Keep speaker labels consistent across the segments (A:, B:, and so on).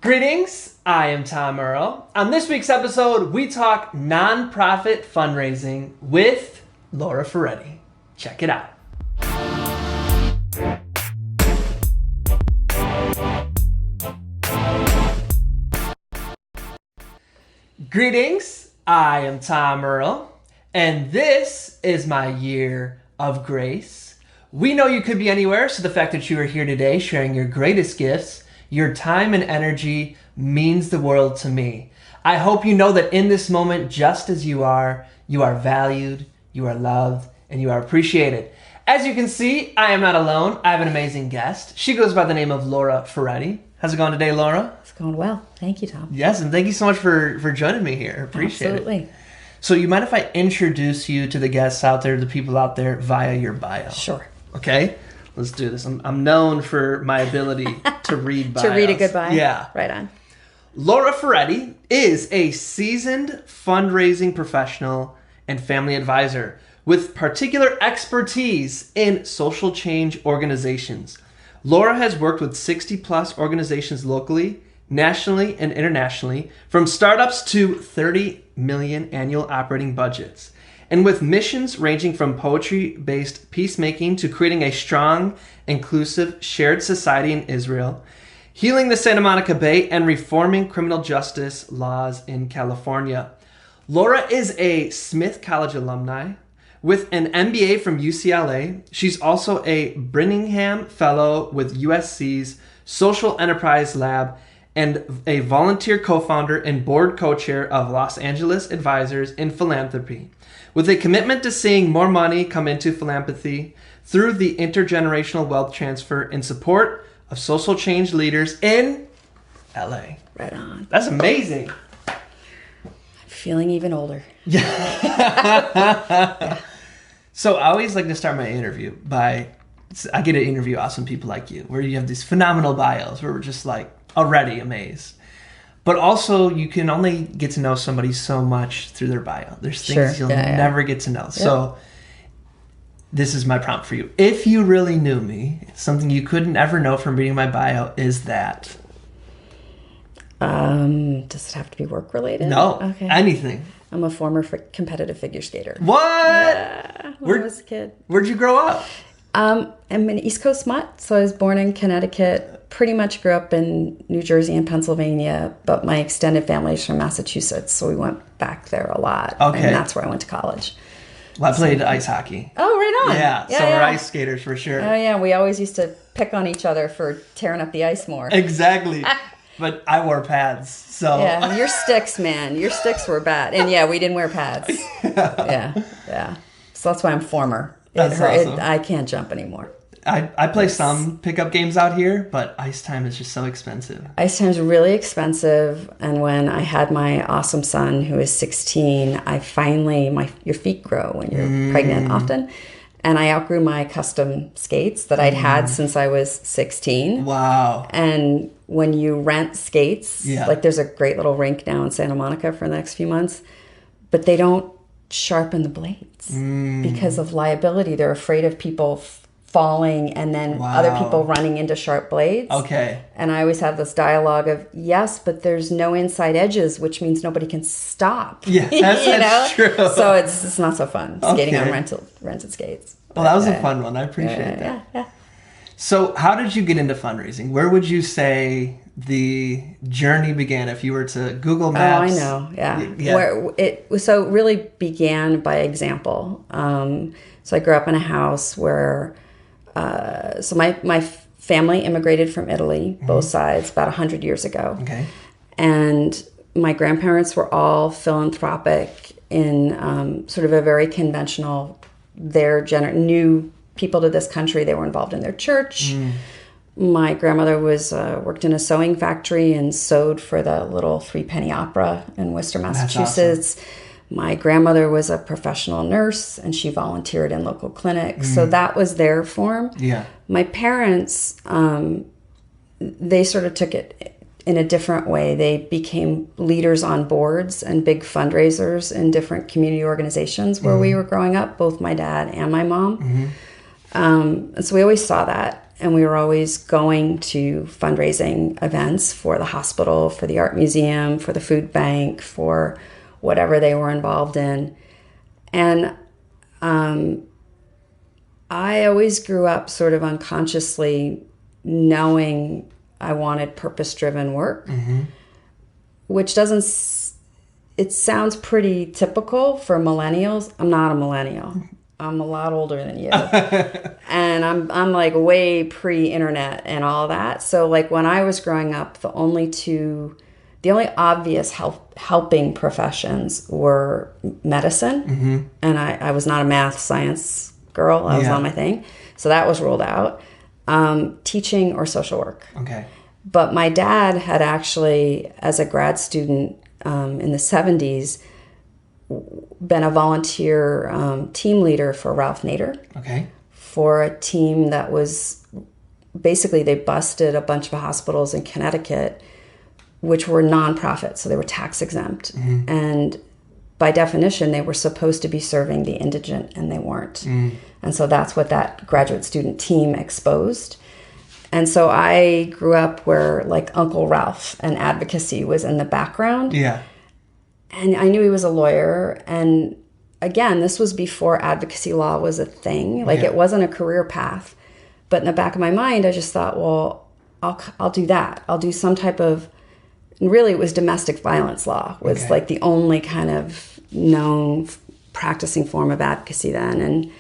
A: Greetings, I am Tom Earl. On this week's episode, we talk nonprofit fundraising with Laura Ferretti. Check it out. Greetings, I am Tom Earl, and this is my year of grace. We know you could be anywhere, so the fact that you are here today sharing your greatest gifts, your time and energy means the world to me. I hope you know that in this moment, just as you are valued, you are loved, and you are appreciated. As you can see, I am not alone. I have an amazing guest. She goes by the name of Laura Ferretti. How's it going today, Laura?
B: It's going well. Thank you, Tom.
A: Yes, and thank you so much for joining me here. Appreciate it.
B: Absolutely.
A: So you mind if I introduce you to the guests out there, the people out there, via your bio?
B: Sure.
A: Okay? Let's do this. I'm known for my ability to read bios.
B: To read a good bio?
A: Yeah.
B: Right on.
A: Laura Ferretti is a seasoned fundraising professional and family advisor with particular expertise in social change organizations. Laura has worked with 60 plus organizations locally, nationally, and internationally, from startups to 30 million annual operating budgets. And with missions ranging from poetry-based peacemaking to creating a strong, inclusive, shared society in Israel, healing the Santa Monica Bay, and reforming criminal justice laws in California. Laura is a Smith College alumni with an MBA from UCLA. She's also a Birmingham Fellow with USC's Social Enterprise Lab and a volunteer co-founder and board co-chair of Los Angeles Advisors in Philanthropy, with a commitment to seeing more money come into philanthropy through the intergenerational wealth transfer in support of social change leaders in LA.
B: Right on.
A: That's amazing.
B: I'm feeling even older.
A: Yeah. So I always like to start my interview I get to interview awesome people like you, where you have these phenomenal bios where we're just like already amazed. But also you can only get to know somebody so much through their bio. There's things you'll never get to know. Yep. So this is my prompt for you. If you really knew me, something you couldn't ever know from reading my bio is that.
B: Does it have to be work related?
A: No.
B: Okay.
A: Anything.
B: I'm a former competitive figure skater.
A: What?
B: Yeah, when I was a kid.
A: Where'd you grow up?
B: I'm an East Coast mutt, so I was born in Connecticut, pretty much grew up in New Jersey and Pennsylvania, but my extended family is from Massachusetts, so we went back there a lot.
A: Okay.
B: And that's where I went to college.
A: Well, I played ice hockey.
B: Oh, right on.
A: Yeah, so we're ice skaters for sure.
B: Oh, yeah, we always used to pick on each other for tearing up the ice more.
A: Exactly. But I wore pads, so...
B: Yeah, your sticks, man. Your sticks were bad. And yeah, we didn't wear pads. Yeah. So that's why I'm former.
A: That's awesome.
B: I can't jump anymore.
A: I play some pickup games out here, but ice time is just so expensive.
B: Ice time's really expensive, and when I had my awesome son, who is 16, your feet grow when you're pregnant often, and I outgrew my custom skates that I'd had since I was 16.
A: Wow.
B: And when you rent skates, like there's a great little rink now in Santa Monica for the next few months, but they don't sharpen the blades because of liability. They're afraid of people falling and then other people running into sharp blades.
A: Okay.
B: And I always have this dialogue of, yes, but there's no inside edges, which means nobody can stop.
A: Yeah, that's true.
B: So it's not so fun skating on rented skates.
A: Well, that was a fun one. I appreciate that.
B: Yeah.
A: So how did you get into fundraising? Where would you say the journey began if you were to Google Maps?
B: Oh, I know. Yeah. Where it really began by example. So I grew up in a house where, so my family immigrated from Italy, both sides, about 100 years ago.
A: Okay.
B: And my grandparents were all philanthropic in sort of a very conventional, new people to this country. They were involved in their church. My grandmother was worked in a sewing factory and sewed for the little 3-penny opera in Worcester, Massachusetts. Awesome. My grandmother was a professional nurse and she volunteered in local clinics. So that was their form.
A: Yeah.
B: My parents, they sort of took it in a different way. They became leaders on boards and big fundraisers in different community organizations where we were growing up, both my dad and my mom. And so we always saw that. and we were always going to fundraising events for the hospital, for the art museum, for the food bank, for whatever they were involved in. And I always grew up sort of unconsciously knowing I wanted purpose-driven work, which it sounds pretty typical for millennials. I'm not a millennial. I'm a lot older than you. And I'm like way pre-internet and all that. So like when I was growing up, the only obvious helping professions were medicine. And I was not a math science girl. I was on my thing. So that was ruled out. Teaching or social work.
A: Okay.
B: But my dad had actually, as a grad student in the 70s, been a volunteer team leader for Ralph Nader.
A: Okay.
B: For a team that was basically, they busted a bunch of hospitals in Connecticut, which were nonprofit, so they were tax exempt. And by definition, they were supposed to be serving the indigent, and they weren't. And so that's what that graduate student team exposed. And so I grew up where like Uncle Ralph and advocacy was in the background.
A: Yeah.
B: And I knew he was a lawyer. And again, this was before advocacy law was a thing. Like it wasn't a career path. But in the back of my mind, I just thought, well, I'll do that. I'll do some type of, and really it was domestic violence law was like the only kind of known practicing form of advocacy then.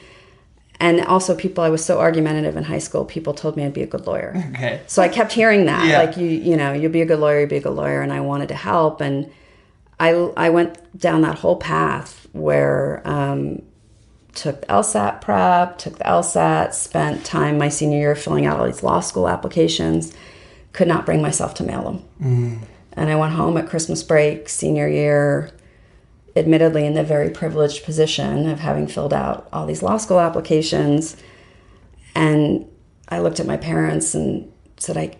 B: And also I was so argumentative in high school, people told me I'd be a good lawyer.
A: Okay.
B: So I kept hearing that, like, you'll be a good lawyer, you'll be a good lawyer. And I wanted to help. And I went down that whole path where took the LSAT prep, took the LSAT, spent time my senior year filling out all these law school applications, could not bring myself to mail them. And I went home at Christmas break, senior year, admittedly in the very privileged position of having filled out all these law school applications. And I looked at my parents and said,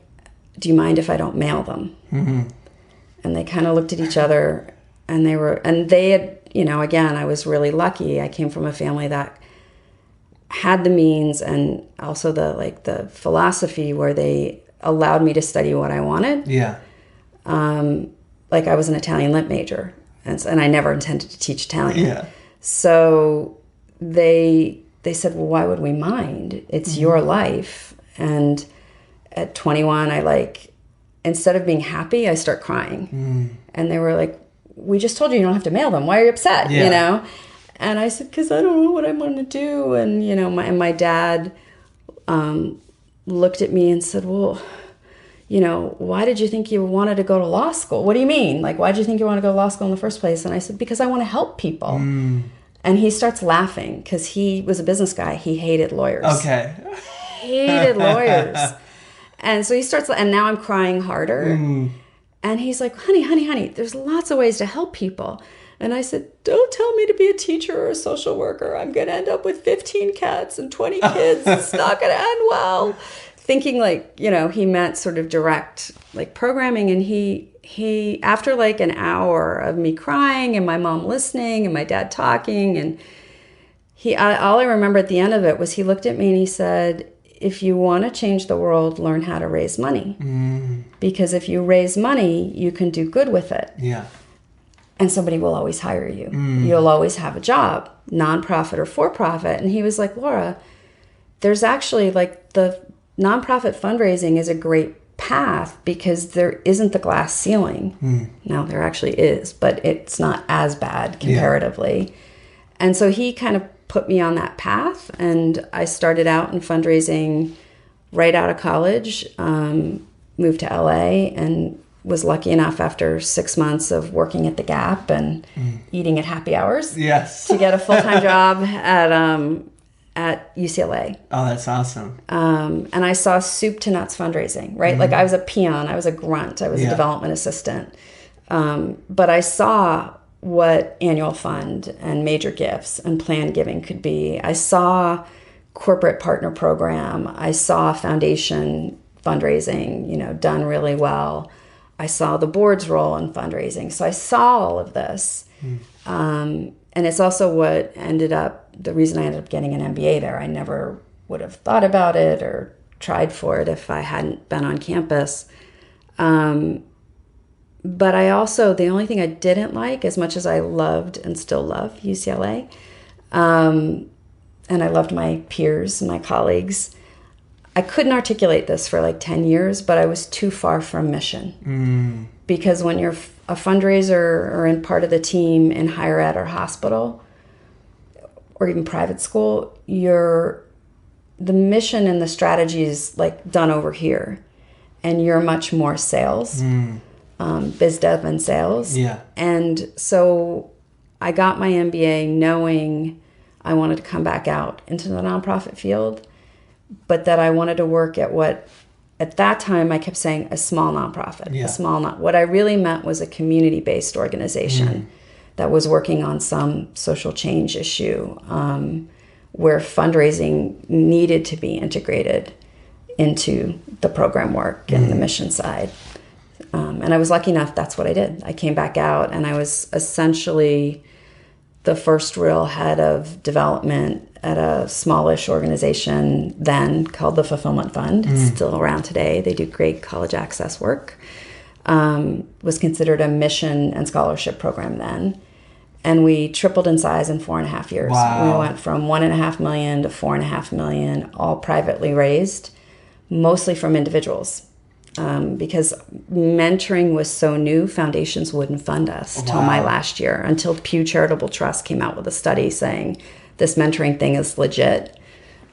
B: do you mind if I don't mail them? And they kind of looked at each other, and they had, again, I was really lucky. I came from a family that had the means and also the philosophy where they allowed me to study what I wanted.
A: Yeah.
B: Like I was an Italian lit major, and I never intended to teach Italian.
A: Yeah.
B: So they said, well, why would we mind? It's your life. And at 21, instead of being happy, I start crying. And they were like, we just told you don't have to mail them. Why are you upset? And I said, because I don't know what I'm going to do. And, my dad looked at me and said, well, why did you think you wanted to go to law school? What do you mean? Like, why did you think you want to go to law school in the first place? And I said, because I want to help people. And he starts laughing because he was a business guy. He hated lawyers.
A: Okay.
B: Hated lawyers. And so he starts, and now I'm crying harder. And he's like, honey, there's lots of ways to help people. And I said, don't tell me to be a teacher or a social worker. I'm going to end up with 15 cats and 20 kids. It's not going to end well. Thinking he meant sort of direct programming. And he after an hour of me crying and my mom listening and my dad talking, and all I remember at the end of it was he looked at me and he said, if you want to change the world, learn how to raise money. Because if you raise money, you can do good with it.
A: Yeah.
B: And somebody will always hire you. You'll always have a job, nonprofit or for-profit. And he was like, Laura, there's actually the nonprofit fundraising is a great path because there isn't the glass ceiling. Now there actually is, but it's not as bad comparatively. Yeah. And so he kind of put me on that path, and I started out in fundraising right out of college, moved to LA, and was lucky enough after 6 months of working at the Gap and eating at happy hours to get a full-time job at UCLA.
A: Oh, that's awesome.
B: And I saw soup to nuts fundraising, right? Like I was a peon, I was a grunt, I was a development assistant. But I saw what annual fund and major gifts and planned giving could be. I saw corporate partner program. I saw foundation fundraising, done really well. I saw the board's role in fundraising. So I saw all of this. And it's also the reason I ended up getting an MBA there. I never would have thought about it or tried for it if I hadn't been on campus. But I also, the only thing I didn't like, as much as I loved and still love UCLA, and I loved my peers and my colleagues, I couldn't articulate this for like 10 years, but I was too far from mission. Because when you're a fundraiser or in part of the team in higher ed or hospital, or even private school, the mission and the strategy is like done over here. And you're much more sales. Biz dev and sales.
A: Yeah.
B: And so I got my MBA knowing I wanted to come back out into the nonprofit field, but that I wanted to work at what, at that time, I kept saying a small nonprofit.
A: Yeah.
B: What I really meant was a community-based organization that was working on some social change issue where fundraising needed to be integrated into the program work and the mission side. And I was lucky enough, that's what I did. I came back out and I was essentially the first real head of development at a smallish organization then called the Fulfillment Fund. It's still around today. They do great college access work. Was considered a mission and scholarship program then. And we tripled in size in 4.5 years.
A: Wow.
B: We went from 1.5 million to 4.5 million, all privately raised, mostly from individuals. Because mentoring was so new, foundations wouldn't fund us till my last year, until Pew Charitable Trust came out with a study saying this mentoring thing is legit.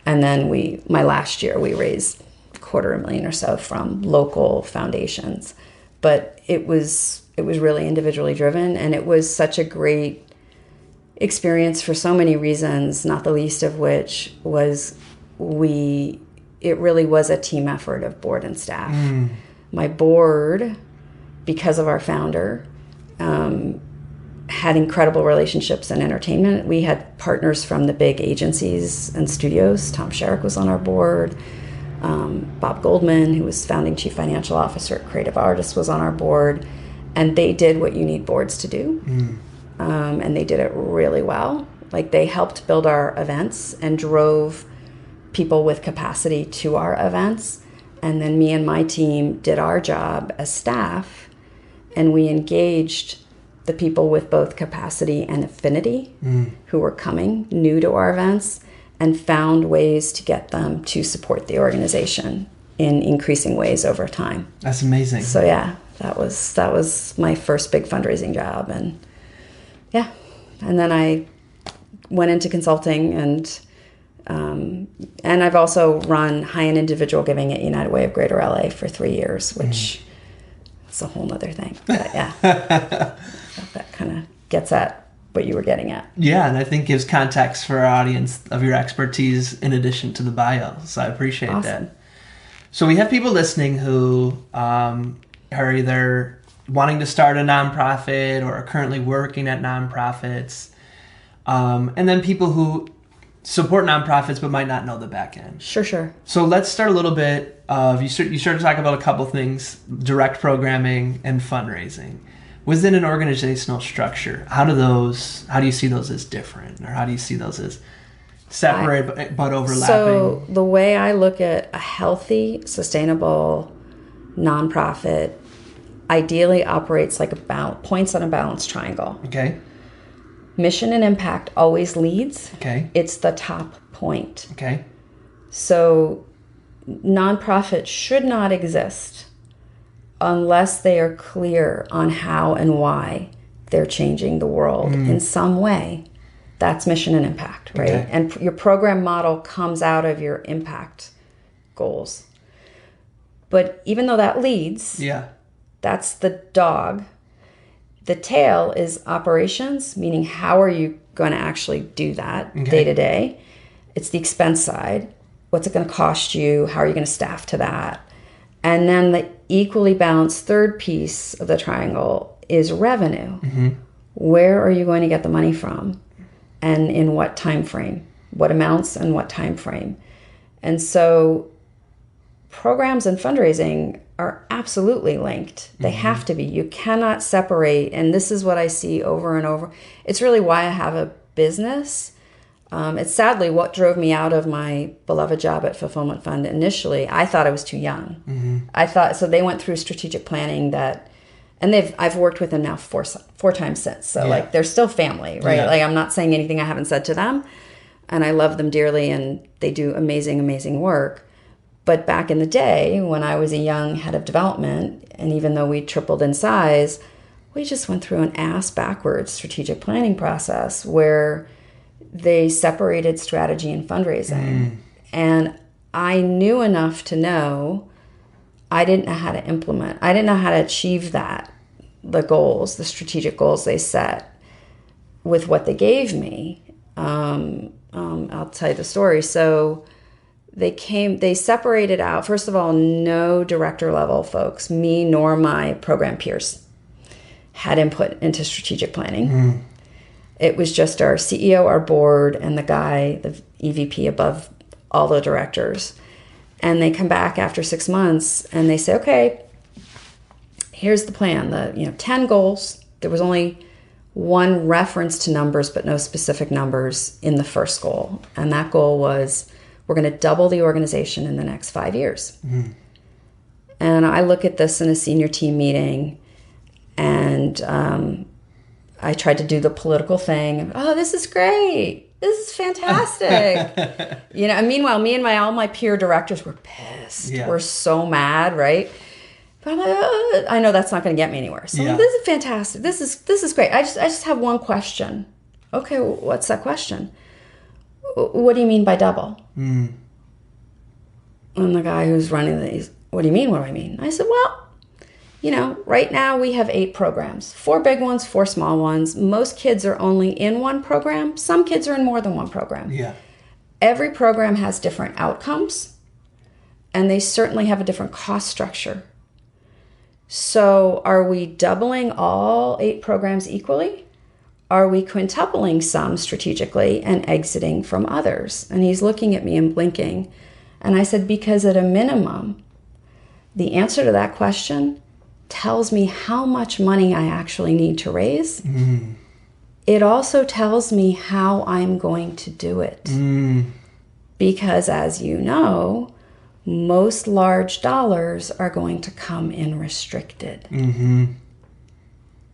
B: And then my last year, we raised $250,000 or so from local foundations. But it was really individually driven, and it was such a great experience for so many reasons, not the least of which was it really was a team effort of board and staff. My board, because of our founder, had incredible relationships in entertainment. We had partners from the big agencies and studios. Tom Sherrick was on our board. Bob Goldman, who was founding chief financial officer at Creative Artists, was on our board. And they did what you need boards to do. And they did it really well. Like, they helped build our events and drove people with capacity to our events. And then me and my team did our job as staff, and we engaged the people with both capacity and affinity who were coming new to our events, and found ways to get them to support the organization in increasing ways over time.
A: That's amazing.
B: So yeah, that was my first big fundraising job. And yeah, and then I went into consulting, and I've also run high-end individual giving at United Way of Greater LA for 3 years, which is a whole nother thing. But yeah, that kind of gets at what you were getting at.
A: Yeah, and I think gives context for our audience of your expertise in addition to the bio. So I appreciate that. So we have people listening who are either wanting to start a nonprofit or are currently working at nonprofits, and then people who support nonprofits but might not know the back end.
B: Sure.
A: So let's start a little bit of, you started to talk about a couple things, direct programming and fundraising. Within an organizational structure, how do you see those as different, or how do you see those as separate but overlapping?
B: So the way I look at a healthy, sustainable nonprofit ideally operates like points on a balanced triangle.
A: Okay.
B: Mission and impact always leads.
A: Okay.
B: It's the top point.
A: Okay.
B: So nonprofits should not exist unless they are clear on how and why they're changing the world in some way. That's mission and impact, right?
A: Okay.
B: And your program model comes out of your impact goals. But even though that leads, that's the dog. The tail is operations, meaning how are you going to actually do that day to day? It's the expense side. What's it going to cost you? How are you going to staff to that? And then the equally balanced third piece of the triangle is revenue. Where are you going to get the money from? And in what time frame? What amounts and what time frame? And so programs and fundraising are absolutely linked. They have to be. You cannot separate. And this is what I see over and over. It's really why I have a business. It's sadly what drove me out of my beloved job at Fulfillment Fund initially. I thought I was too young. So they went through strategic planning and I've worked with them now four times since. So like they're still family, right? Like I'm not saying anything I haven't said to them, and I love them dearly, and they do amazing, amazing work. But back in the day when I was a young head of development, and even though we tripled in size, we just went through an ass backwards strategic planning process where they separated strategy and fundraising. And I knew enough to know I didn't know how to implement. I didn't know how to achieve the strategic goals they set with what they gave me. I'll tell you the story. So they separated out, first of all, no director level folks, me nor my program peers, had input into strategic planning. It was just our CEO, our board, and the EVP above all the directors. And they come back after 6 months and they say, okay, here's the plan, 10 goals. There was only one reference to numbers, but no specific numbers in the first goal. And that goal was, we're going to double the organization in the next 5 years. And I look at this in a senior team meeting, and I tried to do the political thing. Oh, this is great. This is fantastic. And meanwhile, me and all my peer directors were pissed. We're so mad, right? But I'm like, oh, I know that's not going to get me anywhere. So this is fantastic. This is great. I just have one question. Okay, what's that question? What do you mean by double? And the guy who's running these, what do you mean? What do I mean? I said, well, right now we have 8 programs, 4 big ones, 4 small ones. Most kids are only in one program. Some kids are in more than one program. Every program has different outcomes, and they certainly have a different cost structure. So are we doubling all 8 programs equally? Are we quintupling some strategically and exiting from others? And he's looking at me and blinking. And I said, because at a minimum, the answer to that question tells me how much money I actually need to raise. It also tells me how I'm going to do it. Because as you know, most large dollars are going to come in restricted.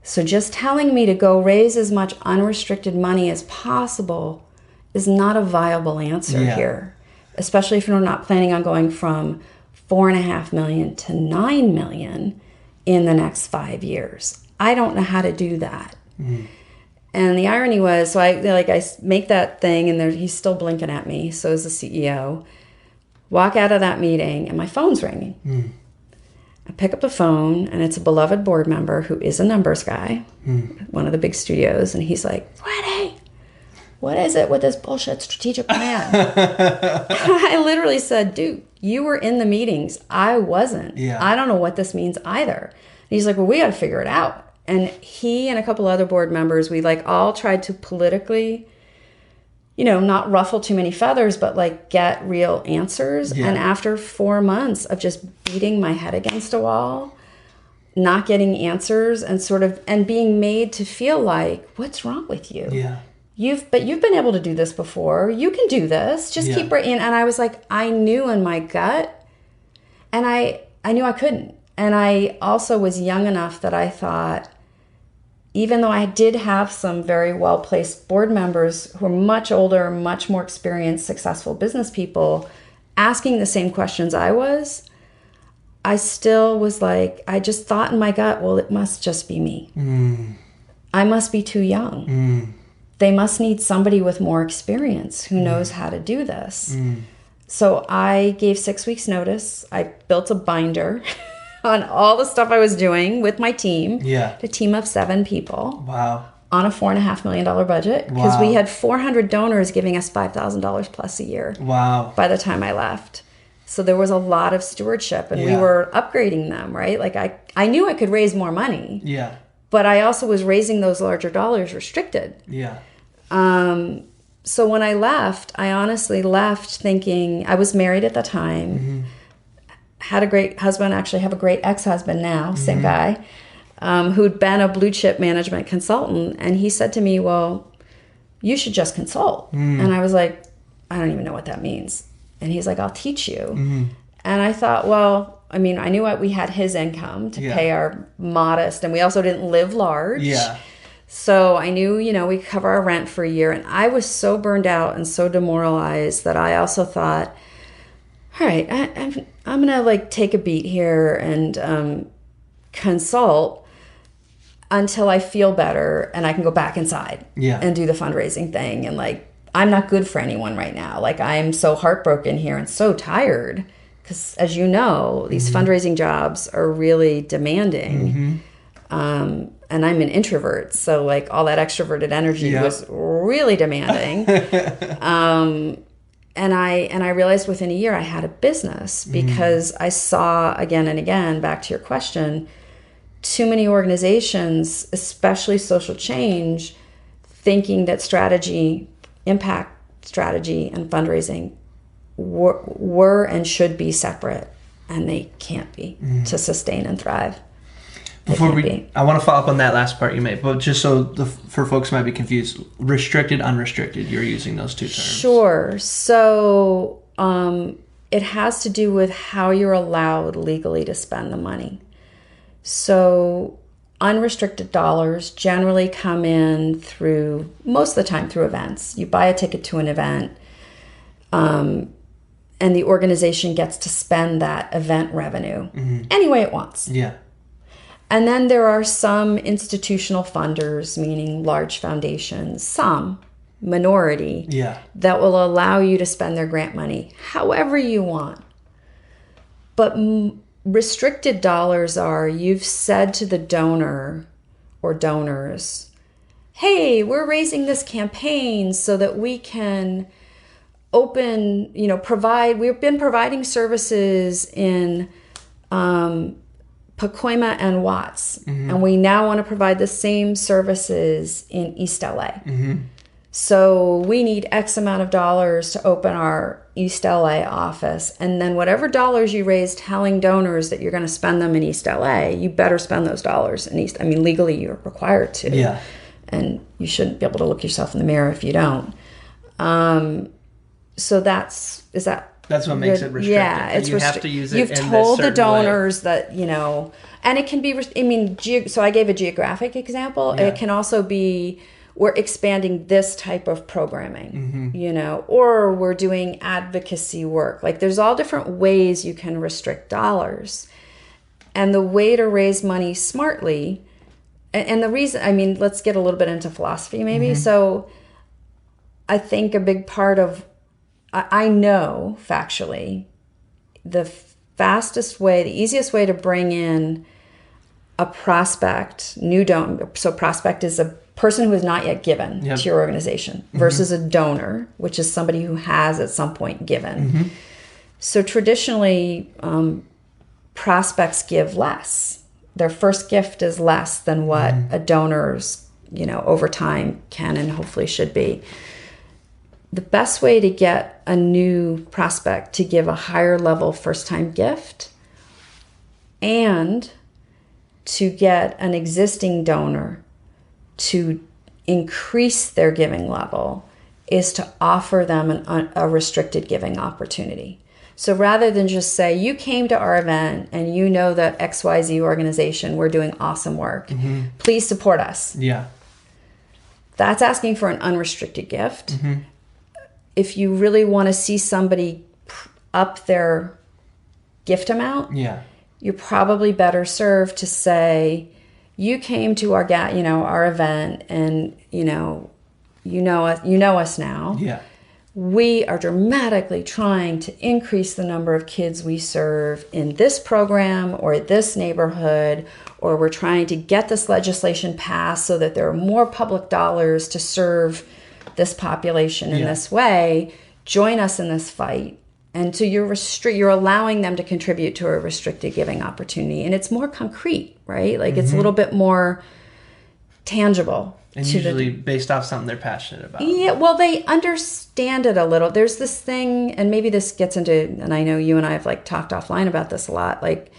B: So just telling me to go raise as much unrestricted money as possible is not a viable answer here, especially if you're not planning on going from $4.5 million to $9 million in the next 5 years. I don't know how to do that. And the irony was, so I make that thing, and he's still blinking at me. So is the CEO. Walk out of that meeting, and my phone's ringing. I pick up the phone, and it's a beloved board member who is a numbers guy, one of the big studios, and he's like, Freddie, what is it with this bullshit strategic plan? I literally said, dude, you were in the meetings. I wasn't. I don't know what this means either. And he's like, well, we got to figure it out. And he and a couple other board members, we all tried to politically, not ruffle too many feathers, but get real answers. And after 4 months of just beating my head against a wall, not getting answers, and being made to feel like, what's wrong with you? You've been able to do this before. You can do this. Just keep right in. And I was like, I knew in my gut, and I knew I couldn't. And I also was young enough that I thought, even though I did have some very well-placed board members who are much older, much more experienced, successful business people asking the same questions I still was like, I just thought in my gut, well, it must just be me. I must be too young. They must need somebody with more experience who knows how to do this. So I gave 6 weeks notice. I built a binder on all the stuff I was doing with my team. A team of 7 people.
A: Wow.
B: On a $4.5 million budget. Because we had 400 donors giving us $5,000 plus a year.
A: Wow.
B: By the time I left. So there was a lot of stewardship, and we were upgrading them, right? I knew I could raise more money. But I also was raising those larger dollars restricted. So when I left, I honestly left thinking, I was married at the time, had a great husband, actually have a great ex-husband now, same guy, who'd been a blue chip management consultant. And he said to me, well, you should just consult. And I was like, I don't even know what that means. And he's like, I'll teach you. And I thought, well, I mean, I knew we had his income to pay our modest, and we also didn't live large.
A: Yeah.
B: So I knew, we could cover our rent for a year. And I was so burned out and so demoralized that I also thought, all right, I'm going to like take a beat here and consult until I feel better and I can go back inside and do the fundraising thing. And like, I'm not good for anyone right now. Like, I'm so heartbroken here and so tired because, as you know, these fundraising jobs are really demanding. And I'm an introvert, so like all that extroverted energy was really demanding. And I realized within a year I had a business because I saw again and again, back to your question, too many organizations, especially social change, thinking that strategy, impact strategy, and fundraising were and should be separate, and they can't be to sustain and thrive.
A: I want to follow up on that last part you made, but just so for folks who might be confused, restricted, unrestricted, you're using those two terms.
B: Sure. So it has to do with how you're allowed legally to spend the money. So unrestricted dollars generally come in most of the time through events. You buy a ticket to an event, and the organization gets to spend that event revenue any way it wants.
A: Yeah.
B: And then there are some institutional funders, meaning large foundations, some minority, that will allow you to spend their grant money however you want. But restricted dollars are, you've said to the donor or donors, hey, we're raising this campaign so that we can we've been providing services in Pacoima and Watts, and we now want to provide the same services in East LA. So we need X amount of dollars to open our East LA office, and then whatever dollars you raise telling donors that you're going to spend them in East LA, you better spend those dollars in East. I mean, legally you're required to, and you shouldn't be able to look yourself in the mirror if you don't. So that's what makes it restricted. Yeah, it's you have to use it. You've told the donors that, and it can be, so I gave a geographic example. It can also be, we're expanding this type of programming, or we're doing advocacy work. Like, there's all different ways you can restrict dollars. And the way to raise money smartly, and the reason, let's get a little bit into philosophy maybe. So I think a big part of, I know factually, the fastest way, the easiest way to bring in a prospect, new donor. So prospect is a person who has not yet given to your organization versus a donor, which is somebody who has at some point given. So traditionally, prospects give less. Their first gift is less than what a donor's, over time can and hopefully should be. The best way to get a new prospect to give a higher level first-time gift and to get an existing donor to increase their giving level is to offer them a restricted giving opportunity. So rather than just say, you came to our event and you know that XYZ organization, we're doing awesome work. Please support us.
A: Yeah.
B: That's asking for an unrestricted gift. If you really want to see somebody up their gift amount, you're probably better served to say, you came to our our event, and you know us now. We are dramatically trying to increase the number of kids we serve in this program or this neighborhood, or we're trying to get this legislation passed so that there are more public dollars to serve this population in this way. Join us in this fight. And so you're allowing them to contribute to a restricted giving opportunity, and it's more concrete, right? Like it's a little bit more tangible,
A: and usually based off something they're passionate about.
B: Yeah, well, they understand it a little. There's this thing, and maybe this gets into, and I know you and I have like talked offline about this a lot. Like,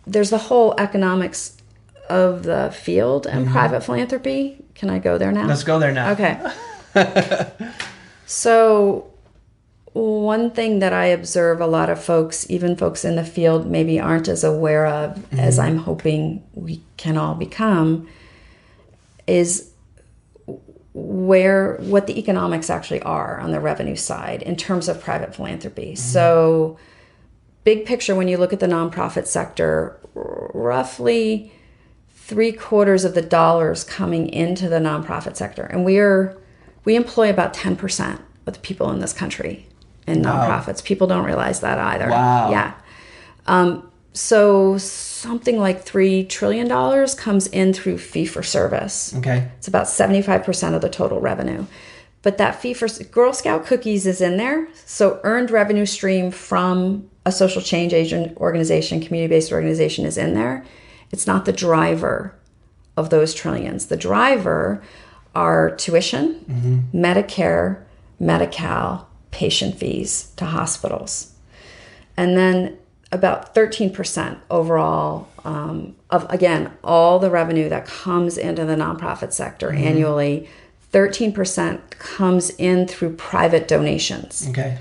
B: there's the whole economics of the field and private philanthropy. Can I go there now?
A: Let's go there now.
B: Okay. So one thing that I observe a lot of folks, even folks in the field, maybe aren't as aware of as I'm hoping we can all become, is what the economics actually are on the revenue side in terms of private philanthropy. So big picture, when you look at the nonprofit sector, roughly 3/4 of the dollars coming into the nonprofit sector. And we employ about 10% of the people in this country in nonprofits. People don't realize that either.
A: Wow.
B: Yeah. So something like $3 trillion comes in through fee for service.
A: Okay.
B: It's about 75% of the total revenue. But that fee for Girl Scout cookies is in there. So earned revenue stream from a social change agent organization, community-based organization is in there. It's not the driver of those trillions. The driver are tuition, Medicare, Medi-Cal, patient fees to hospitals. And then about 13% overall of, again, all the revenue that comes into the nonprofit sector annually, 13% comes in through private donations.
A: Okay.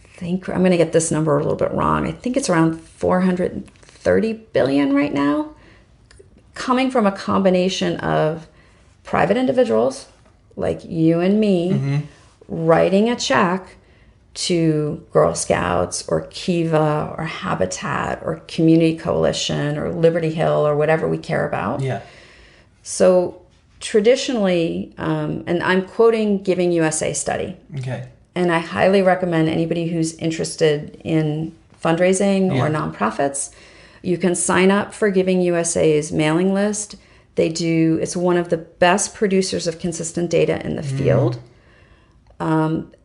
B: I think I'm going to get this number a little bit wrong. I think it's around 430 billion right now, coming from a combination of private individuals like you and me writing a check to Girl Scouts or Kiva or Habitat or Community Coalition or Liberty Hill or whatever we care about.
A: Yeah.
B: So traditionally, and I'm quoting GivingUS study.
A: Okay.
B: And I highly recommend anybody who's interested in fundraising or nonprofits, you can sign up for GivingUS's mailing list. It's one of the best producers of consistent data in the field.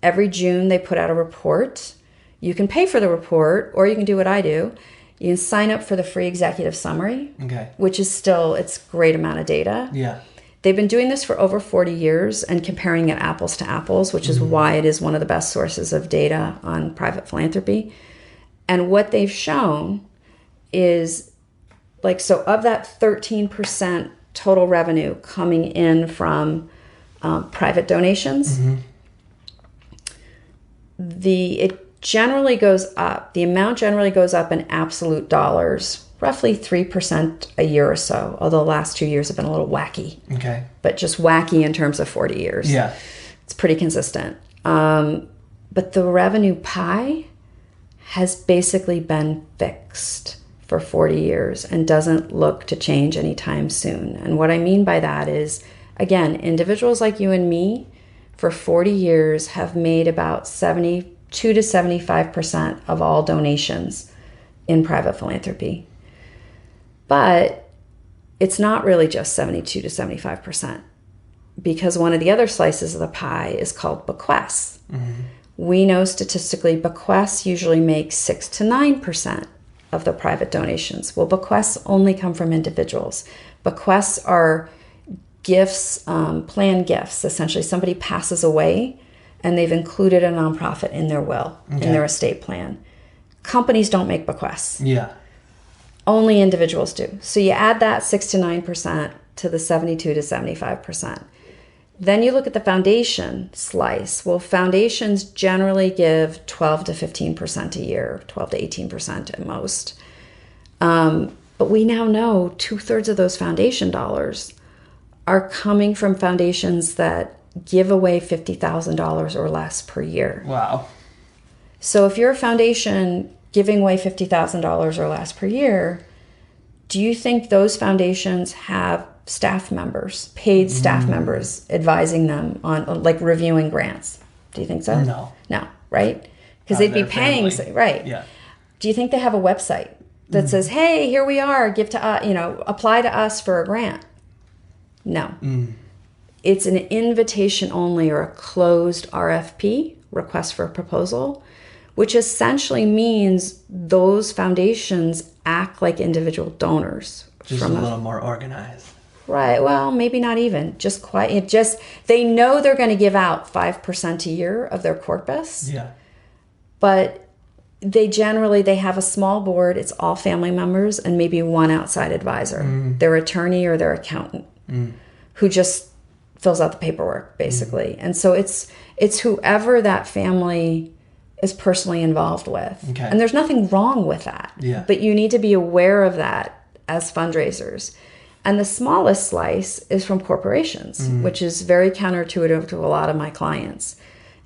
B: Every June they put out a report. You can pay for the report, or you can do what I do. You can sign up for the free executive summary, which is still, it's a great amount of data.
A: Yeah.
B: They've been doing this for over 40 years and comparing it apples to apples, which is why it is one of the best sources of data on private philanthropy. And what they've shown is, like, so of that 13% total revenue coming in from private donations, it generally goes up. The amount generally goes up in absolute dollars, roughly 3% a year or so, although the last 2 years have been a little wacky.
A: Okay.
B: But just wacky in terms of 40 years.
A: Yeah.
B: It's pretty consistent. But the revenue pie has basically been fixed for 40 years and doesn't look to change anytime soon. And what I mean by that is, again, individuals like you and me for 40 years have made about 72 to 75% of all donations in private philanthropy. But it's not really just 72 to 75%, because one of the other slices of the pie is called bequests. We know statistically bequests usually make 6 to 9% of the private donations. Well, bequests only come from individuals. Bequests are gifts, planned gifts. Essentially, somebody passes away and they've included a nonprofit in their will, in their estate plan. Companies don't make bequests.
A: Yeah.
B: Only individuals do. So you add that 6 to 9% to the 72 to 75%. Then you look at the foundation slice. Well, foundations generally give 12 to 15% a year, 12 to 18% at most. But we now know 2/3 of those foundation dollars are coming from foundations that give away $50,000 or less per year.
A: Wow.
B: So if you're a foundation giving away $50,000 or less per year, do you think those foundations have staff members, paid staff members, advising them on, like, reviewing grants? Do you think so? No, right? Because they'd be paying, right?
A: Yeah.
B: Do you think they have a website that says, "Hey, here we are, give to us, apply to us for a grant"? No. It's an invitation only, or a closed RFP, request for a proposal, which essentially means those foundations act like individual donors.
A: Just a little more organized.
B: Right. Well, maybe not even. Just quiet. They know they're going to give out 5% a year of their corpus.
A: Yeah.
B: But they have a small board. It's all family members and maybe one outside advisor, their attorney or their accountant, who just fills out the paperwork, basically. And so it's whoever that family is personally involved with.
A: Okay.
B: And there's nothing wrong with that.
A: Yeah.
B: But you need to be aware of that as fundraisers. And the smallest slice is from corporations, which is very counterintuitive to a lot of my clients.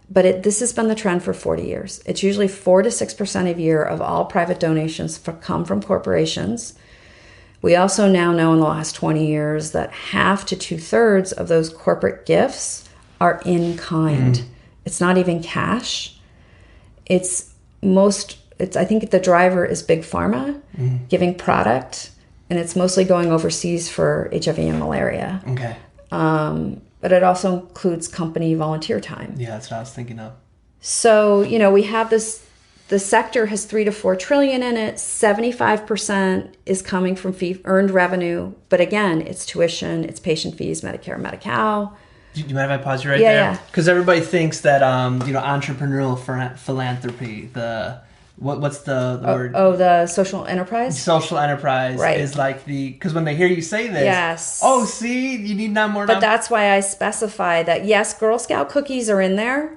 B: But this has been the trend for 40 years. It's usually 4 to 6% a year of all private donations come from corporations. We also now know in the last 20 years that half to 2/3 of those corporate gifts are in kind. It's not even cash. I think the driver is big pharma giving product, and it's mostly going overseas for HIV and malaria.
A: Okay.
B: But it also includes company volunteer time.
A: Yeah, that's what I was thinking of.
B: So, we have the sector has 3 to 4 trillion in it. 75% is coming from earned revenue. But again, it's tuition, it's patient fees, Medicare, Medi-Cal.
A: Do you mind if I pause you right there?
B: Yeah.
A: Because everybody thinks that, entrepreneurial philanthropy, what's the word?
B: Oh, the social enterprise?
A: Social enterprise
B: Right.
A: is like because when they hear you say this,
B: Yes.
A: oh, see, you need more.
B: But that's why I specify that, yes, Girl Scout cookies are in there,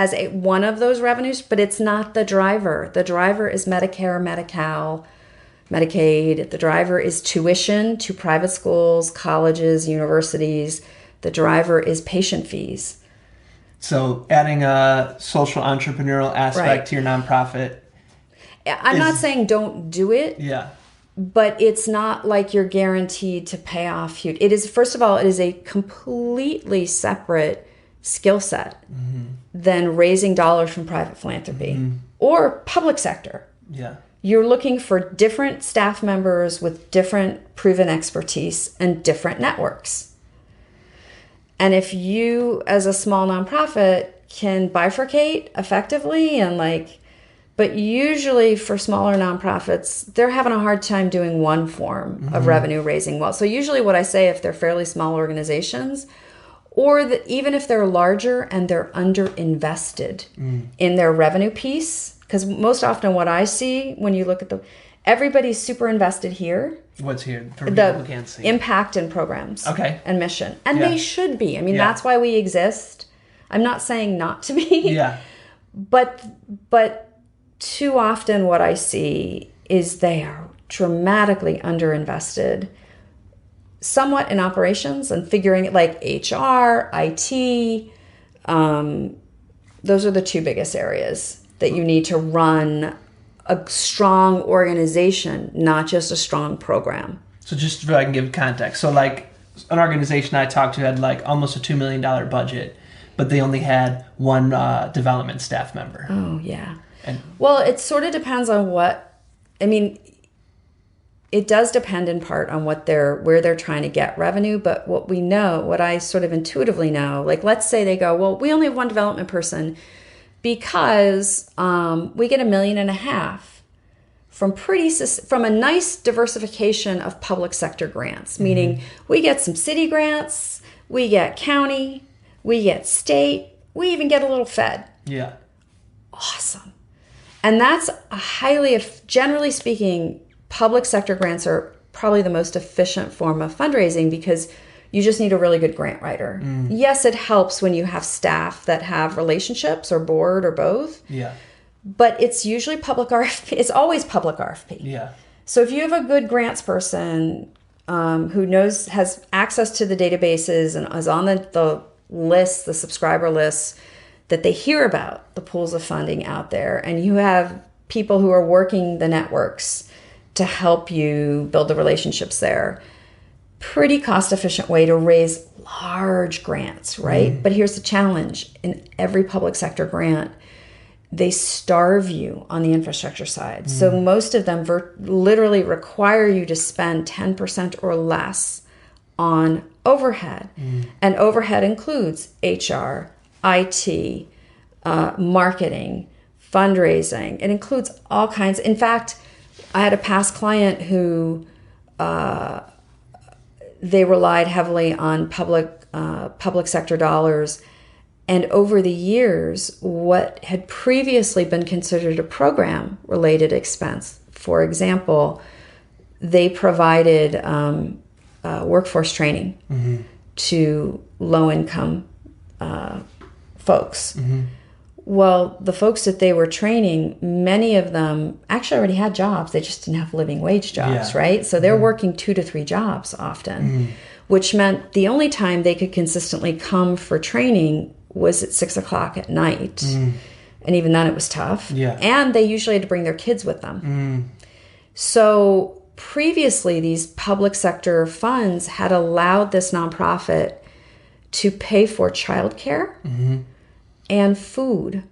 B: as one of those revenues, but it's not the driver. The driver is Medicare, Medi-Cal, Medicaid. The driver is tuition to private schools, colleges, universities. The driver is patient fees.
A: So adding a social entrepreneurial aspect to your nonprofit.
B: I'm not saying don't do it.
A: Yeah.
B: But it's not like you're guaranteed to pay off huge. It is, first of all, it is a completely separate skill set than raising dollars from private philanthropy or public sector.
A: Yeah.
B: You're looking for different staff members with different proven expertise and different networks. And if you, as a small nonprofit, can bifurcate effectively but usually for smaller nonprofits, they're having a hard time doing one form of revenue raising well. So usually what I say, if they're fairly small organizations, or even if they're larger and they're underinvested in their revenue piece, because most often what I see when you look at everybody's super invested here.
A: What's here? For people who can't see.
B: Impact and programs.
A: Okay.
B: And mission. And they should be. I mean, that's why we exist. I'm not saying not to be.
A: Yeah.
B: But too often what I see is they are dramatically underinvested, somewhat in operations and figuring it, like HR, IT. Those are the two biggest areas that you need to run a strong organization, not just a strong program.
A: So just so I can give context. So like an organization I talked to had like almost a $2 million budget, but they only had one development staff member.
B: Oh, yeah. Well, it sort of depends on it does depend in part on where they're trying to get revenue. But what I sort of intuitively know, like let's say they go, well, we only have one development person because we get $1.5 million from a nice diversification of public sector grants, meaning we get some city grants, we get county, we get state, we even get a little Fed.
A: Yeah.
B: Awesome. And that's generally speaking, public sector grants are probably the most efficient form of fundraising because you just need a really good grant writer. Yes, it helps when you have staff that have relationships or board or both.
A: Yeah.
B: But it's usually public RFP. It's always public RFP.
A: Yeah.
B: So if you have a good grants person who has access to the databases and is on the list, the subscriber lists, that they hear about the pools of funding out there, and you have people who are working the networks to help you build the relationships there. Pretty cost-efficient way to raise large grants, right? But here's the challenge. In every public sector grant, they starve you on the infrastructure side. So most of them literally require you to spend 10% or less on overhead. And overhead includes HR, IT, marketing, fundraising. It includes all kinds. In fact, I had a past client who they relied heavily on public sector dollars. And over the years, what had previously been considered a program-related expense, for example, they provided workforce training to low-income folks. Well, the folks that they were training, many of them actually already had jobs. They just didn't have living wage jobs, right? So they're working 2 to 3 jobs often, which meant the only time they could consistently come for training was at 6 o'clock at night. And even then it was tough. And they usually had to bring their kids with them. So previously, these public sector funds had allowed this nonprofit to pay for childcare and food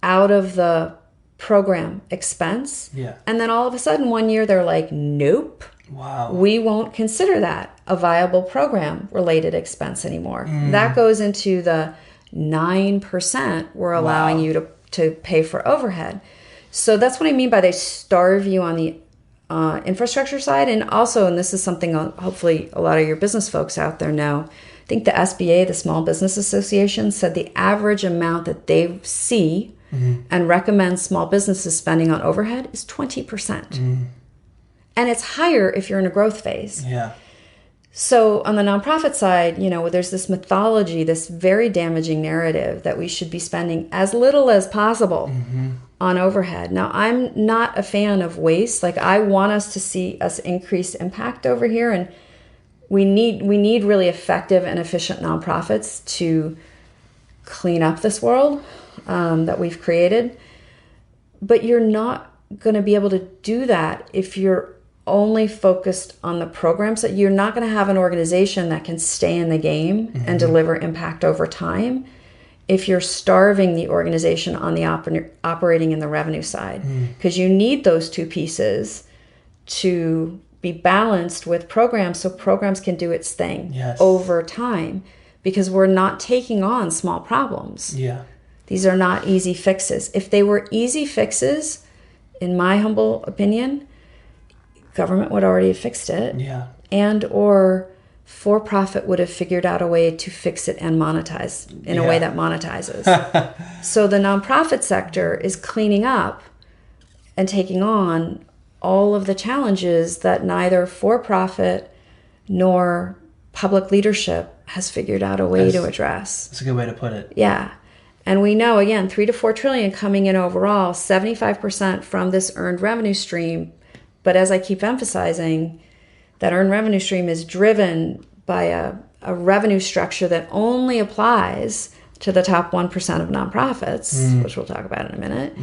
B: out of the program expense. And then all of a sudden, one year, they're like, nope. We won't consider that a viable program related expense anymore. That goes into the 9% we're allowing you to pay for overhead. So that's what I mean by they starve you on the infrastructure side. And also, and this is something hopefully a lot of your business folks out there know, I think the SBA, the Small Business Association, said the average amount that they see and recommend small businesses spending on overhead is 20%. And it's higher if you're in a growth phase. So on the nonprofit side, you know, there's this mythology, this very damaging narrative that we should be spending as little as possible on overhead. Now, I'm not a fan of waste. Like, I want us to see us increase impact over here, and we need really effective and efficient nonprofits to clean up this world that we've created. But you're not going to be able to do that if you're only focused on the programs. That you're not going to have an organization that can stay in the game and deliver impact over time if you're starving the organization on the operating and the revenue side, because you need those two pieces to be balanced with programs so programs can do its thing over time, because we're not taking on small problems. These are not easy fixes. If they were easy fixes, in my humble opinion, government would already have fixed it. And or for-profit would have figured out a way to fix it and monetize in a way that monetizes. So the nonprofit sector is cleaning up and taking on all of the challenges that neither for-profit nor public leadership has figured out a way to address.
A: That's a good way to put it.
B: And we know, again, 3 to 4 trillion coming in overall, 75% from this earned revenue stream. But as I keep emphasizing, that earned revenue stream is driven by a revenue structure that only applies to the top 1% of nonprofits, which we'll talk about in a minute.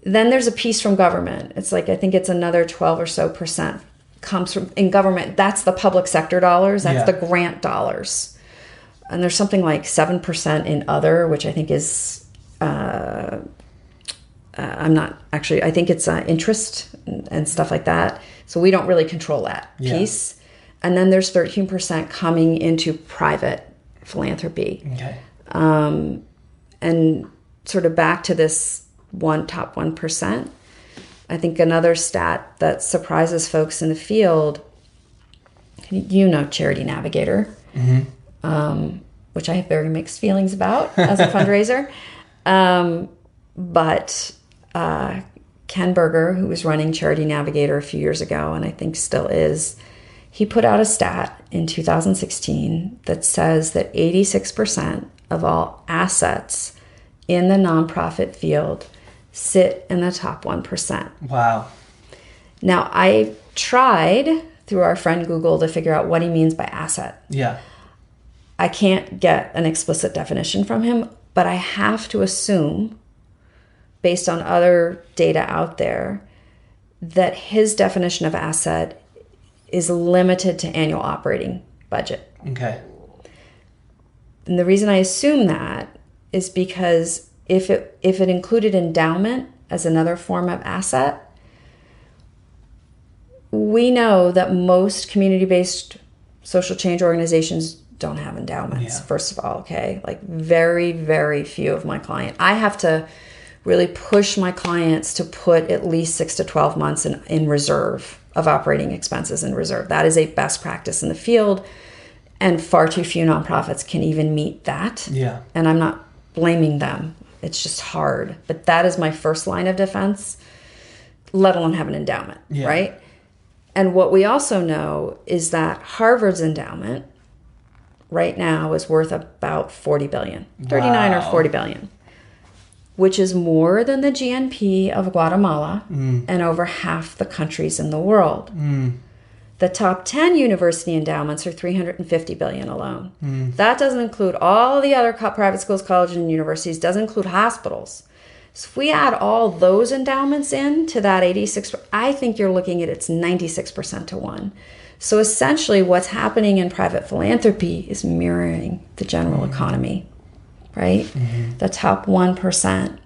B: Then there's a piece from government. It's like, I think it's another 12 or so percent comes from in government. That's the public sector dollars. That's the grant dollars. And there's something like 7% in other, which I think is, I'm not actually, I think it's interest and stuff like that. So we don't really control that piece. And then there's 13% coming into private philanthropy. And sort of back to this top 1%, I think another stat that surprises folks in the field, you know, Charity Navigator, which I have very mixed feelings about as a fundraiser. But Ken Berger, who was running Charity Navigator a few years ago, and I think still is, he put out a stat in 2016 that says that 86% of all assets in the nonprofit field sit in the top 1%.
A: Wow.
B: Now, I tried through our friend Google to figure out what he means by asset. I can't get an explicit definition from him, but I have to assume, based on other data out there, that his definition of asset is limited to annual operating budget. And the reason I assume that is because if it included endowment as another form of asset, we know that most community-based social change organizations don't have endowments, first of all, like very, very few of my clients. I have to really push my clients to put at least 6 to 12 months in reserve of operating expenses in reserve. That is a best practice in the field, and far too few nonprofits can even meet that. And I'm not blaming them. It's just hard. But that is my first line of defense, let alone have an endowment, right? And what we also know is that Harvard's endowment right now is worth about 40 billion, 39 or 40 billion, which is more than the GNP of Guatemala and over half the countries in the world. The top 10 university endowments are 350 billion alone. That doesn't include all the other private schools, colleges, and universities, doesn't include hospitals. So if we add all those endowments in to that 86, I think you're looking at it's 96% to 1. So essentially what's happening in private philanthropy is mirroring the general economy, right? The top 1%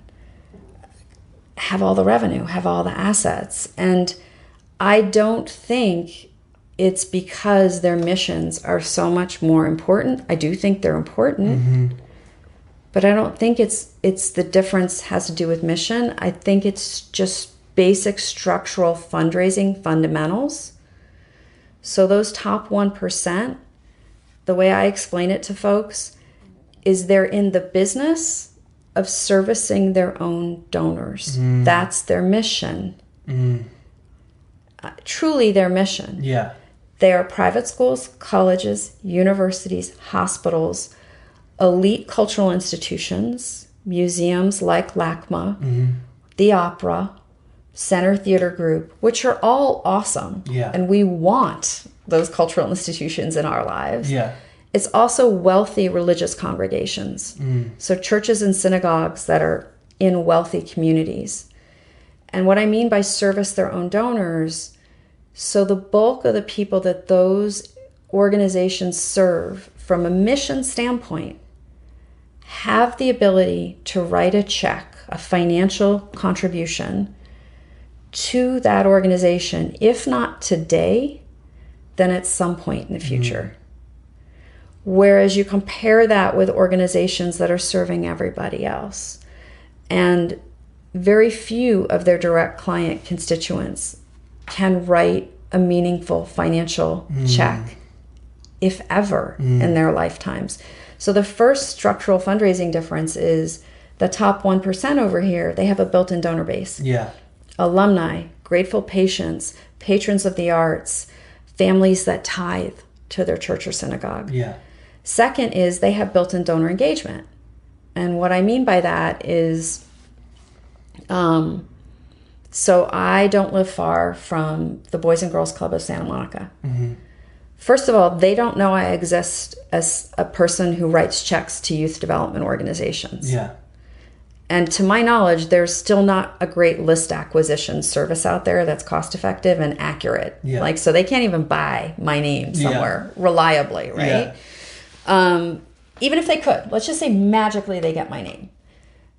B: have all the revenue, have all the assets. And I don't think it's because their missions are so much more important. I do think they're important, but I don't think it's the difference has to do with mission. I think it's just basic structural fundraising fundamentals. So those top 1%, the way I explain it to folks is they're in the business of servicing their own donors. That's their mission. Truly their mission.
A: Yeah.
B: They are private schools, colleges, universities, hospitals, elite cultural institutions, museums like LACMA, the Opera, Center Theater Group, which are all awesome.
A: Yeah.
B: And we want those cultural institutions in our lives.
A: Yeah.
B: It's also wealthy religious congregations. So churches and synagogues that are in wealthy communities. And what I mean by service their own donors, so the bulk of the people that those organizations serve from a mission standpoint have the ability to write a check, a financial contribution to that organization, if not today, then at some point in the future. Whereas you compare that with organizations that are serving everybody else, and very few of their direct client constituents can write a meaningful financial check, if ever, in their lifetimes. So the first structural fundraising difference is the top 1% over here, they have a built-in donor base.
A: Yeah.
B: Alumni, grateful patients, patrons of the arts, families that tithe to their church or synagogue.
A: Yeah.
B: Second is they have built-in donor engagement. And what I mean by that is, so I don't live far from the Boys and Girls Club of Santa Monica. First of all, they don't know I exist as a person who writes checks to youth development organizations.
A: Yeah.
B: And to my knowledge, there's still not a great list acquisition service out there that's cost effective and accurate.
A: Yeah.
B: Like, so they can't even buy my name somewhere reliably, right? Even if they could, let's just say magically they get my name.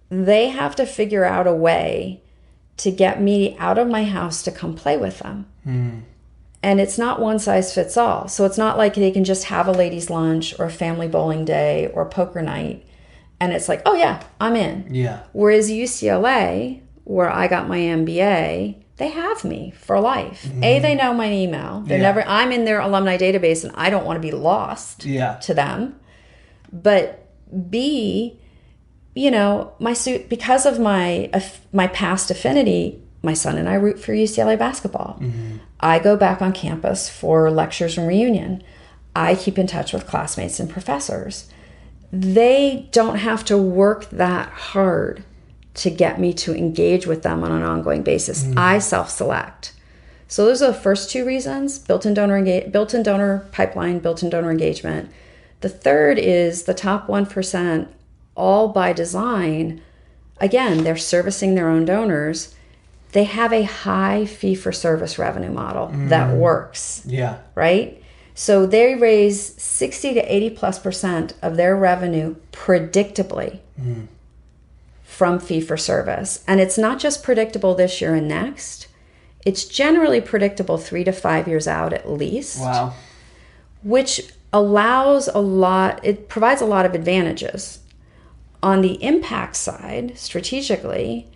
B: They have to figure out a way to get me out of my house to come play with them. And it's not one size fits all. So it's not like they can just have a ladies' lunch or a family bowling day or poker night and it's like, oh yeah, I'm in.
A: Yeah.
B: Whereas UCLA, where I got my MBA, they have me for life. A, they know my email. They're never. I'm in their alumni database, and I don't want to be lost to them. But B, you know, because of my past affinity, my son and I root for UCLA basketball. I go back on campus for lectures and reunion. I keep in touch with classmates and professors. They don't have to work that hard to get me to engage with them on an ongoing basis. I self-select. So those are the first two reasons: built-in donor pipeline, built-in donor engagement. The third is the top 1%, all by design. Again, they're servicing their own donors. They have a high fee-for-service revenue model that works. Yeah. Right? So they raise 60 to 80+% of their revenue predictably from fee-for-service. And it's not just predictable this year and next. It's generally predictable 3 to 5 years out at least. Wow. Which provides a lot of advantages. On the impact side, strategically,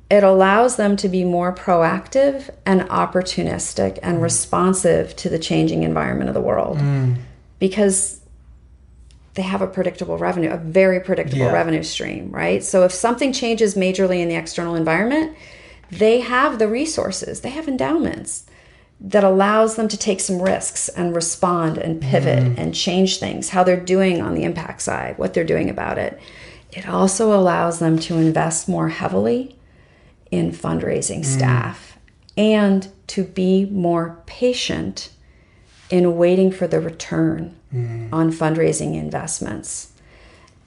B: it allows them to be more proactive and opportunistic and responsive to the changing environment of the world because they have a predictable revenue, a very predictable revenue stream, right? So if something changes majorly in the external environment, they have the resources, they have endowments that allows them to take some risks and respond and pivot and change things, how they're doing on the impact side, what they're doing about it. It also allows them to invest more heavily in fundraising staff and to be more patient in waiting for the return on fundraising investments.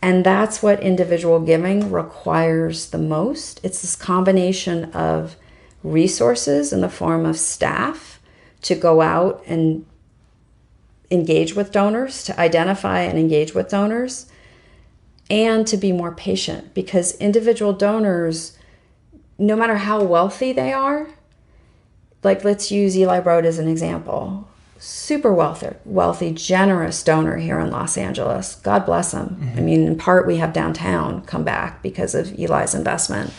B: And that's what individual giving requires the most. It's this combination of resources in the form of staff to go out and engage with donors, to identify and engage with donors, and to be more patient, because individual donors, no matter how wealthy they are, like let's use Eli Broad as an example, super wealthy, generous donor here in Los Angeles. God bless him. I mean, in part, we have downtown come back because of Eli's investment.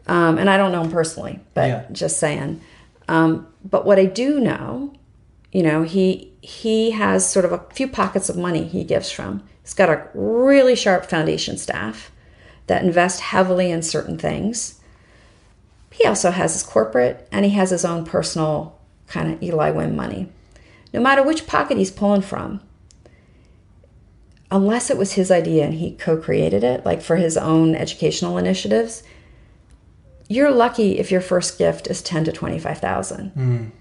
B: And I don't know him personally, but just saying. But what I do know, he has sort of a few pockets of money he gives from. He's got a really sharp foundation staff that invest heavily in certain things. He also has his corporate, and he has his own personal kind of Eli Wynn money. No matter which pocket he's pulling from, unless it was his idea and he co-created it, like for his own educational initiatives, you're lucky if your first gift is $10,000 to $25,000.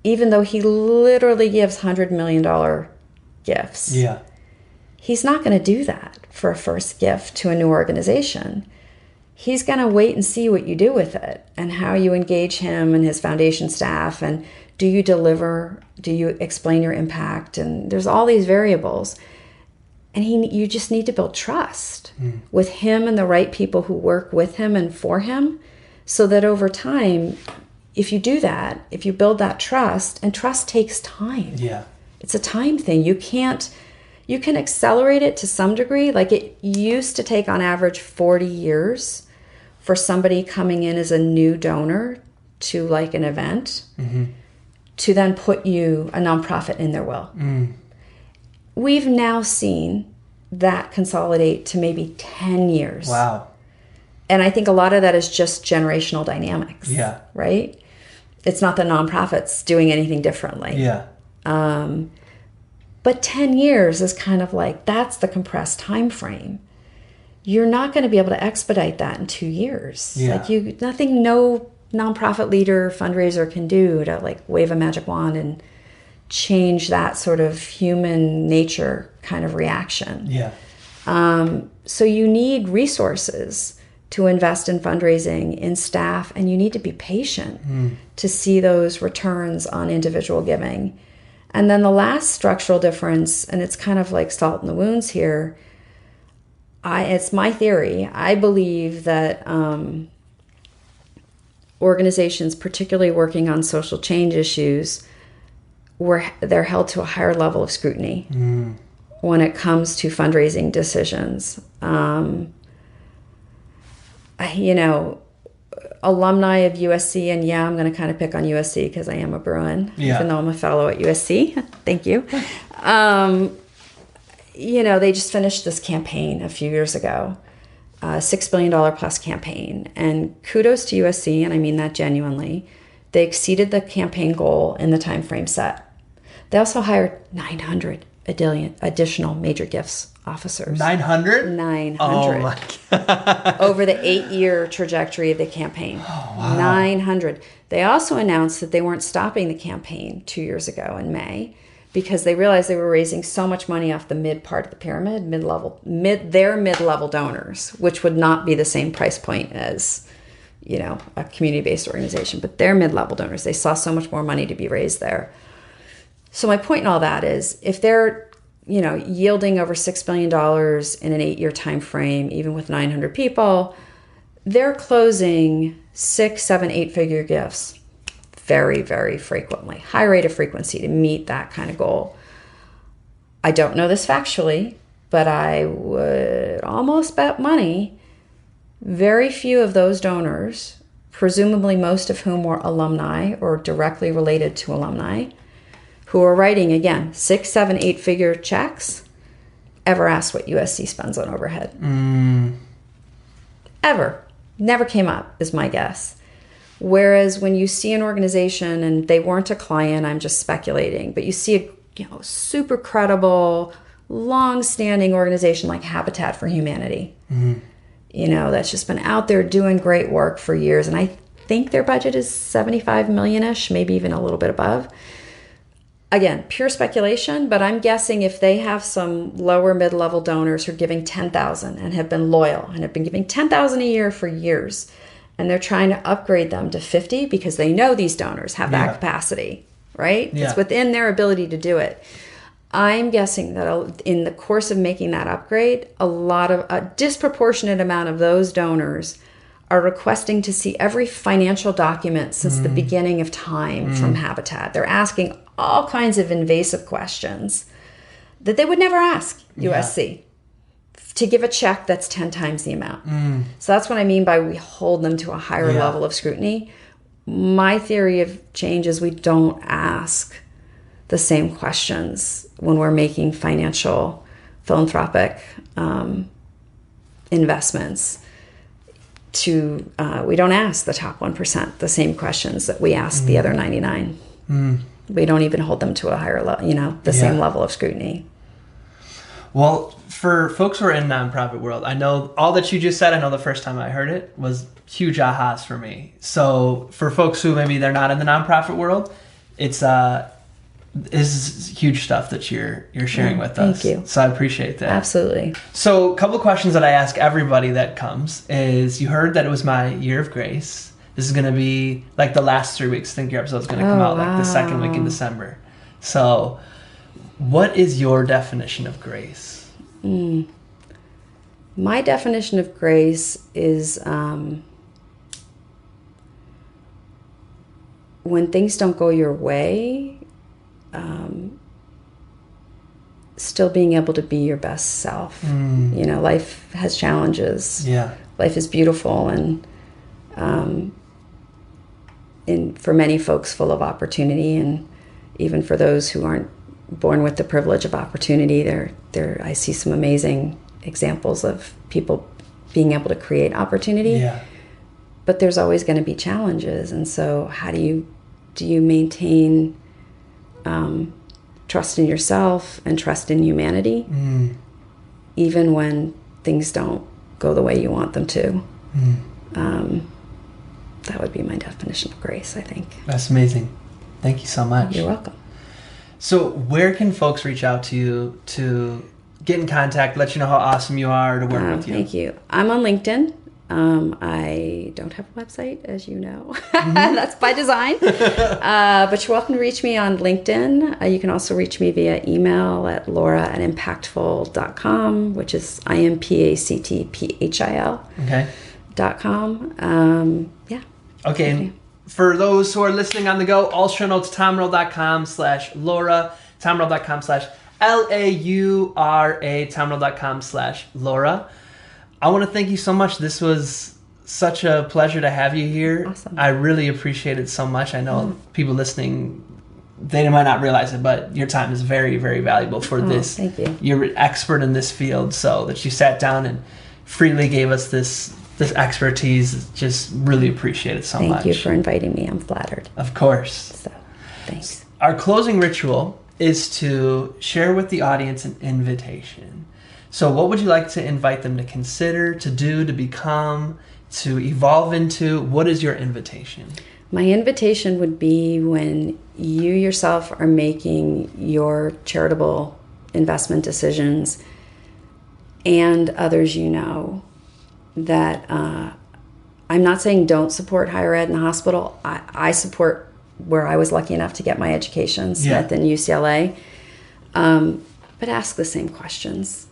B: Even though he literally gives $100 million gifts. Yeah. He's not going to do that for a first gift to a new organization. He's going to wait and see what you do with it and how you engage him and his foundation staff, and do you deliver? Do you explain your impact? And there's all these variables. And you just need to build trust with him and the right people who work with him and for him, so that over time, if you do that, if you build that trust, and trust takes time. Yeah. It's a time thing. You can accelerate it to some degree. Like it used to take on average 40 years for somebody coming in as a new donor to like an event to then put you a nonprofit in their will. We've now seen that consolidate to maybe 10 years. Wow. And I think a lot of that is just generational dynamics. Yeah. Right? It's not the nonprofits doing anything differently. Yeah. But 10 years is kind of like, that's the compressed time frame. You're not going to be able to expedite that in 2 years. Yeah. Like nothing no nonprofit leader, fundraiser can do to like wave a magic wand and change that sort of human nature kind of reaction. Yeah. So you need resources to invest in fundraising, in staff, and you need to be patient to see those returns on individual giving. And then the last structural difference, and it's kind of like salt in the wounds here, it's my theory. I believe that organizations, particularly working on social change issues, they're held to a higher level of scrutiny when it comes to fundraising decisions. Alumni of USC, and I'm going to kind of pick on USC because I am a Bruin, even though I'm a fellow at USC. Thank you. They just finished this campaign a few years ago, $6 billion plus campaign. And kudos to USC, and I mean that genuinely. They exceeded the campaign goal in the time frame set. They also hired 900 additional major gifts officers. 900? 900. Oh my God. Over the 8-year trajectory of the campaign. Oh, wow. 900. They also announced that they weren't stopping the campaign 2 years ago in May because they realized they were raising so much money off the mid part of the pyramid, their mid-level donors, which would not be the same price point as, a community-based organization, but their mid-level donors. They saw so much more money to be raised there. So my point in all that is, if they're yielding over $6 billion in an 8-year time frame, even with 900 people, they're closing 6, 7, 8-figure gifts very, very frequently. High rate of frequency to meet that kind of goal. I don't know this factually, but I would almost bet money very few of those donors, presumably most of whom were alumni or directly related to alumni, who are writing, again, 6, 7, 8-figure checks, ever asked what USC spends on overhead. Ever. Never came up, is my guess. Whereas when you see an organization, and they weren't a client, I'm just speculating, but you see a super credible, long-standing organization like Habitat for Humanity, that's just been out there doing great work for years. And I think their budget is 75 million-ish, maybe even a little bit above. Again, pure speculation, but I'm guessing if they have some lower mid-level donors who are giving 10,000 and have been loyal and have been giving 10,000 a year for years, and they're trying to upgrade them to 50 because they know these donors have that capacity, right? Yeah. It's within their ability to do it. I'm guessing that in the course of making that upgrade, a disproportionate amount of those donors are requesting to see every financial document since the beginning of time from Habitat. They're asking all kinds of invasive questions that they would never ask USC to give a check that's 10 times the amount. So that's what I mean by we hold them to a higher level of scrutiny. My theory of change is we don't ask the same questions when we're making financial, philanthropic investments. We don't ask the top 1% the same questions that we ask the other 99. We don't even hold them to a higher level, same level of scrutiny.
A: Well, for folks who are in nonprofit world, I know all that you just said. I know the first time I heard it was huge ahas for me. So for folks who maybe they're not in the nonprofit world, this is huge stuff that you're sharing with us.
B: Thank you.
A: So I appreciate that.
B: Absolutely.
A: So a couple of questions that I ask everybody that comes is, you heard that it was my year of grace. This is going to be like the last 3 weeks. I think your episode's going to come out like the second week in December. So what is your definition of grace?
B: My definition of grace is when things don't go your way, still being able to be your best self. Life has challenges. Yeah. Life is beautiful and for many folks full of opportunity, and even for those who aren't born with the privilege of opportunity, I see some amazing examples of people being able to create opportunity. Yeah. But there's always going to be challenges, and so how do you maintain trust in yourself and trust in humanity, even when things don't go the way you want them to? That would be my definition of grace, I think.
A: That's amazing. Thank you so much.
B: You're welcome.
A: So where can folks reach out to you to get in contact, let you know how awesome you are, to work with you?
B: Thank you. I'm on LinkedIn. I don't have a website, as you know. That's by design. But you're welcome to reach me on LinkedIn. You can also reach me via email at laura@impactful.com, which is IMPACTPHIL. Okay. .com. Yeah.
A: Okay. And for those who are listening on the go, all show notes, tommerl.com/Laura, tommerl.com/LAURA, tommerl.com/Laura. I want to thank you so much. This was such a pleasure to have you here.
B: Awesome.
A: I really appreciate it so much. I know people listening, they might not realize it, but your time is very, very valuable for this.
B: Thank you.
A: You're an expert in this field, so that you sat down and freely gave us this expertise. Just really appreciate it so much.
B: Thank you for inviting me. I'm flattered.
A: Of course.
B: So, thanks.
A: Our closing ritual is to share with the audience an invitation. So what would you like to invite them to consider, to do, to become, to evolve into? What is your invitation?
B: My invitation would be, when you yourself are making your charitable investment decisions, and others you know, that I'm not saying don't support higher ed in the hospital. I support where I was lucky enough to get my education, Smith and UCLA. But ask the same questions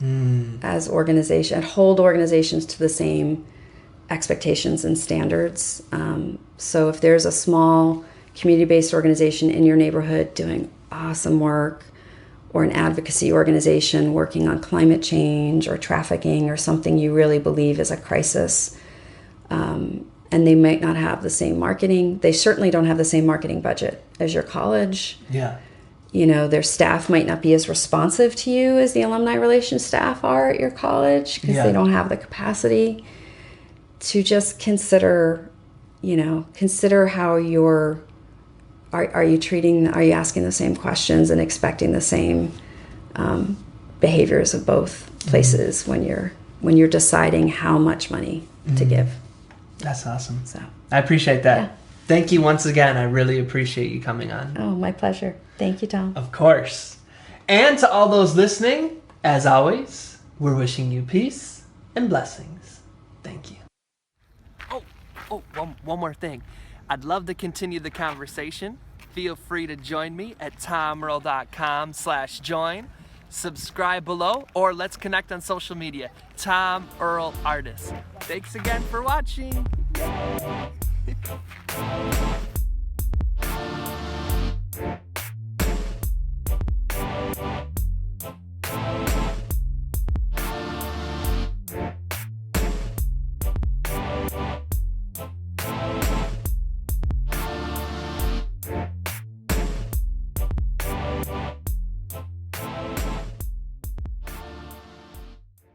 B: as organization. Hold organizations to the same expectations and standards. So if there's a small community-based organization in your neighborhood doing awesome work, or an advocacy organization working on climate change or trafficking or something you really believe is a crisis, and they might not have the same marketing. They certainly don't have the same marketing budget as your college. Yeah. Their staff might not be as responsive to you as the alumni relations staff are at your college, because they don't have the capacity. To just consider consider how are you asking the same questions and expecting the same behaviors of both places when you're deciding how much money to give.
A: That's awesome.
B: So
A: I appreciate that.
B: Yeah.
A: Thank you once again. I really appreciate you coming on.
B: Oh, my pleasure. Thank you, Tom.
A: Of course. And to all those listening, as always, we're wishing you peace and blessings. Thank you. One more thing. I'd love to continue the conversation. Feel free to join me at tomearl.com/join. Subscribe below, or let's connect on social media. Tom Earl Artist. Thanks again for watching.